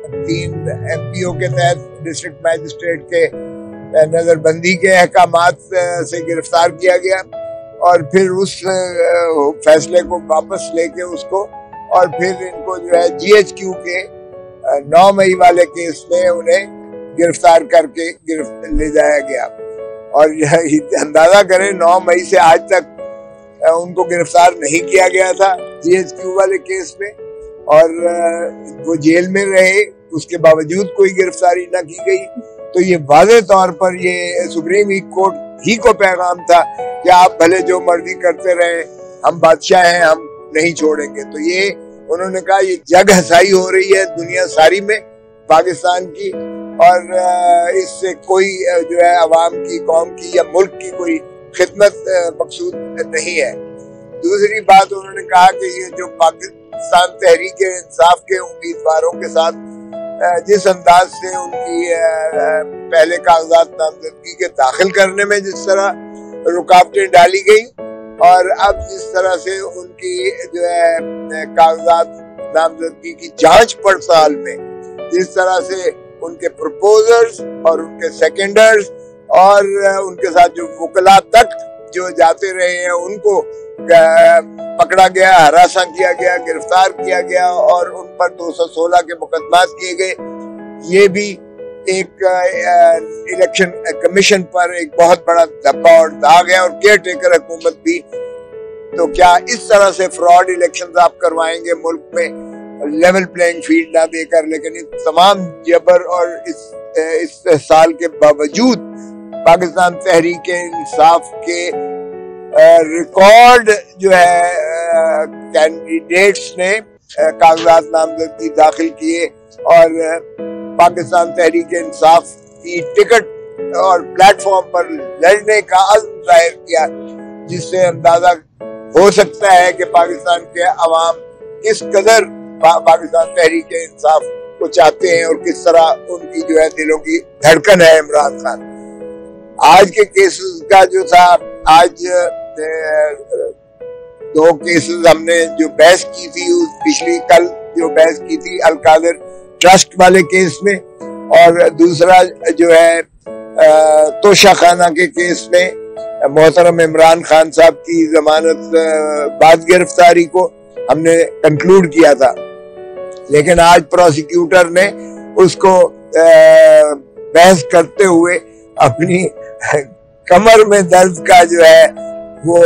3 MPO के तहत district magistrate के नजरबंदी के अहकामात से गिरफ्तार किया गया और फिर उस फैसले को वापस लेके उसको और फिर इनको जो है GHQ के 9 मई वाले केस में उन्हें गिरफ्तार करके ले जाया गया। और अंदाजा करें 9 मई से आज तक उनको गिरफ्तार नहीं किया गया था GHQ वाले केस में और वो जेल में रहे, उसके बावजूद कोई गिरफ्तारी न की गई। तो ये वाज़े तौर पर ये सुप्रीम कोर्ट ही को पैगाम था कि आप भले जो मर्जी करते रहे, हम बादशाह हैं, हम नहीं छोड़ेंगे। तो ये उन्होंने कहा ये जग हसाई हो रही है दुनिया सारी में पाकिस्तान की और इससे कोई जो है अवाम की, कौम की या मुल्क की कोई खिदमत मकसूद नहीं है। दूसरी बात उन्होंने कहा कि ये जो पाकिस्तान तहरीक इंसाफ के उम्मीदवारों के साथ जिस अंदाज से उनकी पहले कागजात नामजदगी के दाखिल करने में जिस तरह रुकावटें डाली गई और अब जिस तरह से उनकी जो है कागजात नामजदगी की जांच पड़ताल में जिस तरह से उनके प्रपोजर्स और उनके सेकेंडर्स और उनके साथ जो वकला तक जो जाते रहे हैं उनको पकड़ा गया, हरासा किया गया, गिरफ्तार किया गया और उन पर 216 के मुकदमात किए गए। ये भी एक इलेक्शन कमीशन पर एक बहुत बड़ा धब्बा और दाग है और केयर टेकर हुकूमत भी। तो क्या इस तरह से फ्रॉड इलेक्शन आप करवाएंगे मुल्क में लेवल प्लेइंग फील्ड ना देकर? लेकिन इन तमाम जबर और इस साल के बावजूद पाकिस्तान तहरीक इंसाफ के रिकॉर्ड जो है कैंडिडेट्स ने कागजात नामजदगी दाखिल किए और पाकिस्तान तहरीक इंसाफ की टिकट और प्लेटफॉर्म पर लड़ने का अज़्म जाहिर किया, जिससे अंदाजा हो सकता है कि पाकिस्तान के अवाम किस कदर पाकिस्तान तहरीक इंसाफ को चाहते हैं और किस तरह उनकी जो है दिलों की धड़कन है इमरान खान। आज के केसेस का जो था, आज 2 केसेस हमने जो बहस की थी, पिछली कल जो बहस की थी अलकादर ट्रस्ट वाले केस में और दूसरा जो है तोशाखाना के केस में मोहतरम इमरान खान साहब की जमानत बाद गिरफ्तारी को हमने कंक्लूड किया था। लेकिन आज प्रोसिक्यूटर ने उसको बहस करते हुए अपनी कमर में दर्द का जो है वो,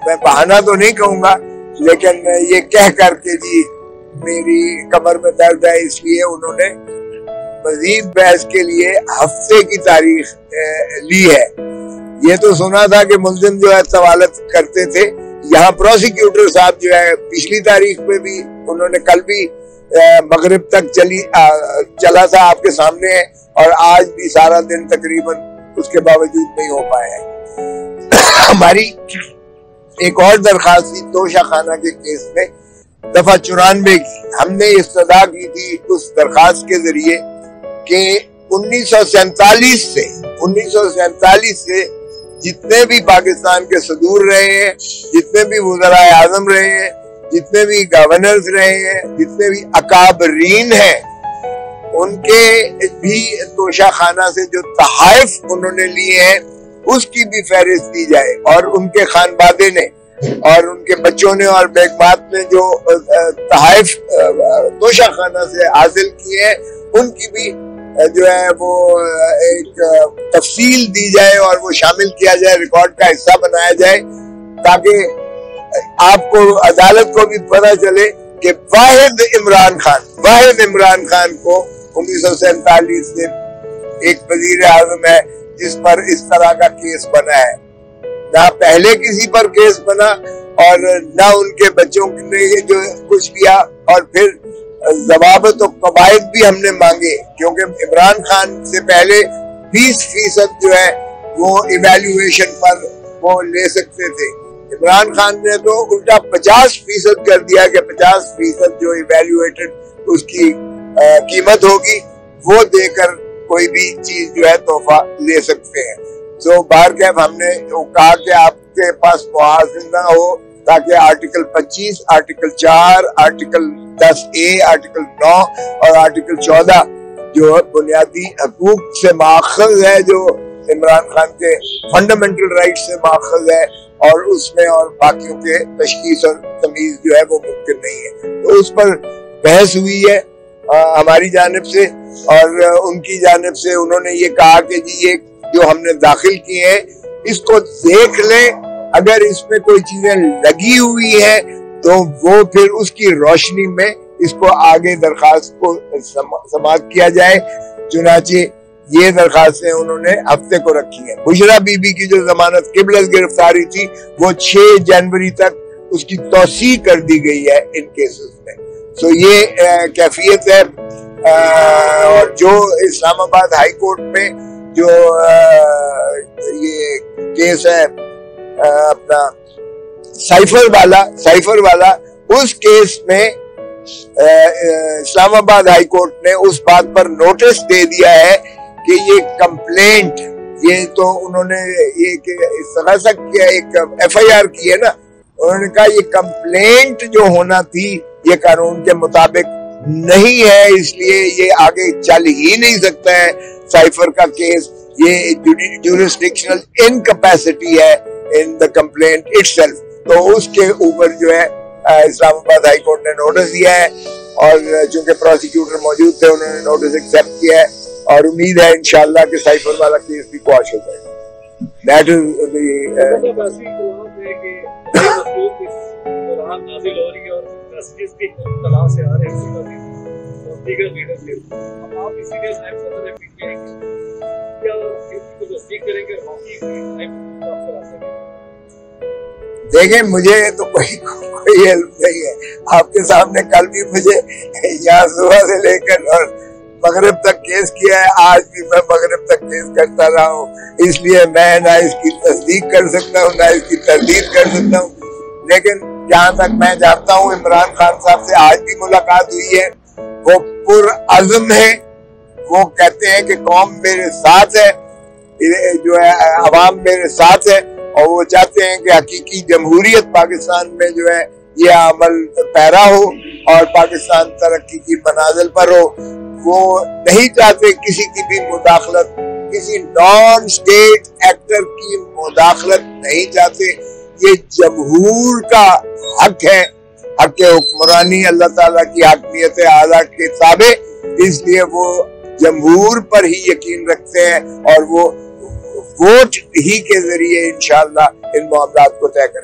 मैं बहाना तो नहीं कहूंगा, लेकिन ये कह करके जी मेरी कमर में दर्द है इसलिए उन्होंने मजीद बहस के लिए हफ्ते की तारीख ली है। ये तो सुना था कि मुल्जिम जो है सवालत करते थे, यहाँ प्रोसिक्यूटर साहब जो है पिछली तारीख में भी उन्होंने कल भी मगरिब तक चला था आपके सामने है और आज भी सारा दिन तकरीबन उसके बावजूद नहीं हो पाया है। हमारी एक और दरखास्त थी तोशाखाना के केस में दफा 94 की, हमने इस्तदा की थी उस दरखास्त के जरिए कि 1947 से जितने भी पाकिस्तान के सदूर रहे हैं, जितने भी वज़राए आज़म रहे हैं, जितने भी गवर्नर्स रहे हैं, जितने भी अकाबरीन हैं, उनके भी तोशाखाना से जो तहाइफ उन्होंने लिए हैं उसकी भी फहरिस्त दी जाए और उनके खानबादे ने और उनके बच्चों ने और बेगमात ने जो तहाइफ तोशाखाना से हासिल किए हैं उनकी भी जो है वो एक तफसील दी जाए और वो शामिल किया जाए, रिकॉर्ड का हिस्सा बनाया जाए, ताकि आपको अदालत को भी पता चले कि वाहिद इमरान खान को 1947 से एक वजीर आज़म है जिस पर इस तरह का केस बना है। ना पहले किसी पर केस बना और ना उनके बच्चों ने जो कुछ किया और फिर जवाबत और कवायद भी हमने मांगे, क्योंकि इमरान खान से पहले 20% जो है वो इवैल्यूएशन पर वो ले सकते थे। इमरान खान ने तो उल्टा 50% कर दिया कि 50% जो इवैल्यूएटेड उसकी कीमत होगी वो देकर कोई भी चीज जो है तोहफा ले सकते हैं। तो बार कैफ हमने कहा कि आपके पास मुआवजा हो ताकि article 25, article 4, article 10A, article 9 और आर्टिकल 14 जो बुनियादी हकूक से माखज़ है, जो इमरान खान के फंडामेंटल राइट से माखज़ है, और उसमें और बाकियों के तशखीस और तमीज जो है वो मुमकिन नहीं है। तो उस पर बहस हुई है हमारी जानिब से, और उनकी जानिब से उन्होंने ये कहा कि जी ये जो हमने दाखिल किए हैं इसको देख लें, अगर इसमें कोई चीजें लगी हुई है तो वो फिर उसकी रोशनी में इसको आगे दरखास्त को समाअत किया जाए। चुनाचे ये दरखास्तें उन्होंने हफ्ते को रखी है। बुशरा बीबी की जो जमानत किबल गिरफ्तारी थी वो 6 जनवरी तक उसकी तौसी कर दी गई है इन केसेस में। तो ये कैफियत है। और जो इस्लामाबाद हाई कोर्ट में जो ये केस है अपना साइफर वाला उस केस में इस्लामाबाद हाई कोर्ट ने उस बात पर नोटिस दे दिया है कि ये कंप्लेंट, ये तो उन्होंने ये किया, एक FIR की है ना, उन्होंने कहा ये कंप्लेंट जो होना थी ये कानून के मुताबिक नहीं है, इसलिए ये आगे चल ही नहीं सकता है साइफर का केस। ये जुरिस्डिक्शनल इनकैपेसिटी है इन द कंप्लेंट इटसेल्फ। तो उसके ऊपर जो है इस्लामाबाद हाई कोर्ट ने नोटिस दिया है, और चूंकि प्रोसिक्यूटर मौजूद थे उन्होंने नोटिस एक्सेप्ट किया है, और उम्मीद है इंशाल्लाह कि साइफर वाला केस भी क्वाश हो जाएगा। दैट देखें, मुझे तो कोई हेल्प नहीं है। आपके सामने कल भी मुझे यहाँ सुबह से लेकर और मगरिब तक केस किया है, आज भी मैं मगरिब तक केस करता रहा हूँ, इसलिए मैं ना इसकी तस्दीक कर सकता हूँ ना इसकी तरदीद कर सकता हूँ। लेकिन जहाँ तक मैं जानता हूँ इमरान खान साहब से आज भी मुलाकात हुई है, वो पुरअज़्म है, वो कहते हैं कि कौम मेरे साथ है, जो है अवाम मेरे साथ है, और वो चाहते हैं कि हकीकी जमहूरियत पाकिस्तान में जो है ये अमल पैरा हो और पाकिस्तान तरक्की की मनाजिल पर हो। वो नहीं चाहते किसी की भी मुदाखलत, किसी नॉन स्टेट एक्टर की मुदाखलत नहीं चाहते। ये जमहूर का हक है, हक हुक्मरानी अल्लाह ताला की हकमियत आला के ताबे, इसलिए वो जमहूर पर ही यकीन रखते हैं और वो वोट ही के जरिए इंशाअल्लाह इन मामलात को तय करें।